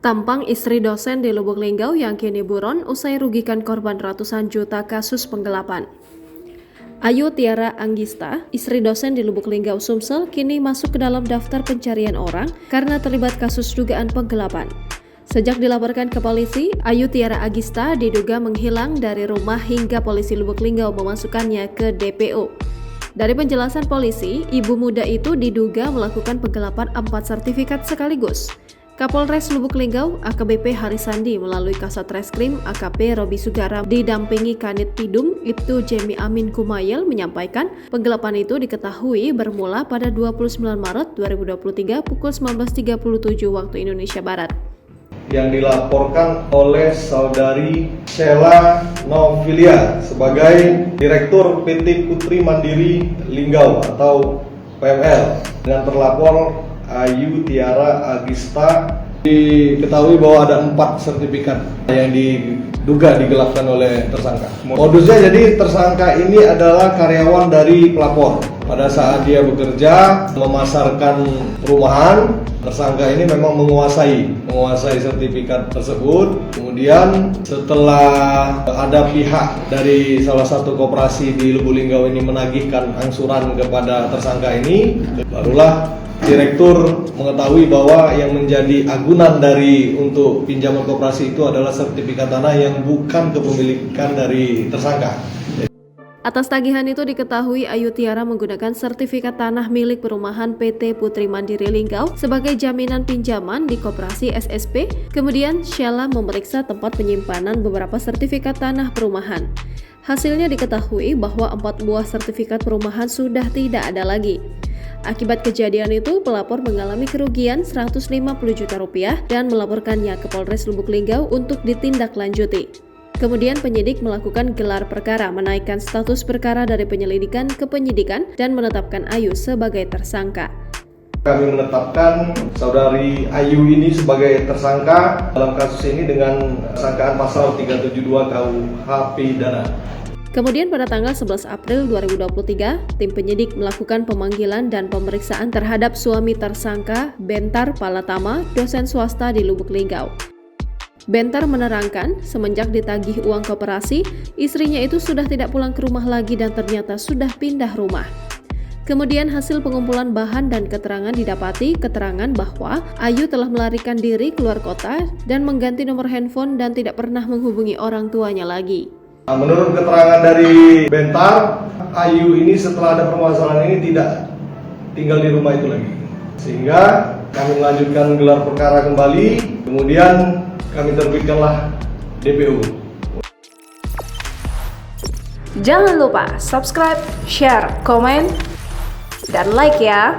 Tampang istri dosen di Lubuk Linggau yang kini buron usai rugikan korban ratusan juta kasus penggelapan. Ayu Tiara Anggista, istri dosen di Lubuk Linggau, Sumsel, kini masuk ke dalam daftar pencarian orang karena terlibat kasus dugaan penggelapan. Sejak dilaporkan ke polisi, Ayu Tiara Anggista diduga menghilang dari rumah hingga polisi Lubuk Linggau memasukkannya ke DPO. Dari penjelasan polisi, ibu muda itu diduga melakukan penggelapan 4 sertifikat sekaligus. Kapolres Lubuk Linggau AKBP Harisandi melalui Kasat Reskrim AKP Robi Sugara didampingi Kanit Pidum Ibtu Jemi Amin Kumayel menyampaikan penggelapan itu diketahui bermula pada 29 Maret 2023 pukul 19.37 waktu Indonesia Barat. Yang dilaporkan oleh saudari Sheila Novilia sebagai Direktur PT Putri Mandiri Linggau atau PML dengan terlapor Ayu Tiara Anggista. Diketahui bahwa ada 4 sertifikat yang diduga digelapkan oleh tersangka. Modusnya jadi tersangka ini adalah karyawan dari pelapor. Pada saat dia bekerja memasarkan perumahan, tersangka ini memang menguasai sertifikat tersebut. Kemudian setelah ada pihak dari salah satu koperasi di Lubuk Linggau ini menagihkan angsuran kepada tersangka ini, barulah Direktur mengetahui bahwa yang menjadi agunan untuk pinjaman koperasi itu adalah sertifikat tanah yang bukan kepemilikan dari tersangka. Atas tagihan itu diketahui Ayu Tiara menggunakan sertifikat tanah milik perumahan PT Putri Mandiri Linggau sebagai jaminan pinjaman di koperasi SSP. Kemudian Sheila memeriksa tempat penyimpanan beberapa sertifikat tanah perumahan. Hasilnya diketahui bahwa 4 buah sertifikat perumahan sudah tidak ada lagi. Akibat kejadian itu, pelapor mengalami kerugian 150 juta rupiah dan melaporkannya ke Polres Lubuk Linggau untuk ditindaklanjuti. Kemudian penyidik melakukan gelar perkara, menaikkan status perkara dari penyelidikan ke penyidikan dan menetapkan Ayu sebagai tersangka. Kami menetapkan saudari Ayu ini sebagai tersangka dalam kasus ini dengan sangkaan pasal 372 KUH Pidana. Kemudian pada tanggal 11 April 2023, tim penyidik melakukan pemanggilan dan pemeriksaan terhadap suami tersangka Bentar Palatama, dosen swasta di Lubuk Linggau. Bentar menerangkan, semenjak ditagih uang koperasi, istrinya itu sudah tidak pulang ke rumah lagi dan ternyata sudah pindah rumah. Kemudian hasil pengumpulan bahan dan keterangan didapati keterangan bahwa Ayu telah melarikan diri keluar kota dan mengganti nomor handphone dan tidak pernah menghubungi orang tuanya lagi. Menurut keterangan dari Bentar, Ayu ini setelah ada permasalahan ini tidak tinggal di rumah itu lagi. Sehingga kami melanjutkan gelar perkara kembali, kemudian kami terbitkanlah DPO. Jangan lupa subscribe, share, komen, dan like ya!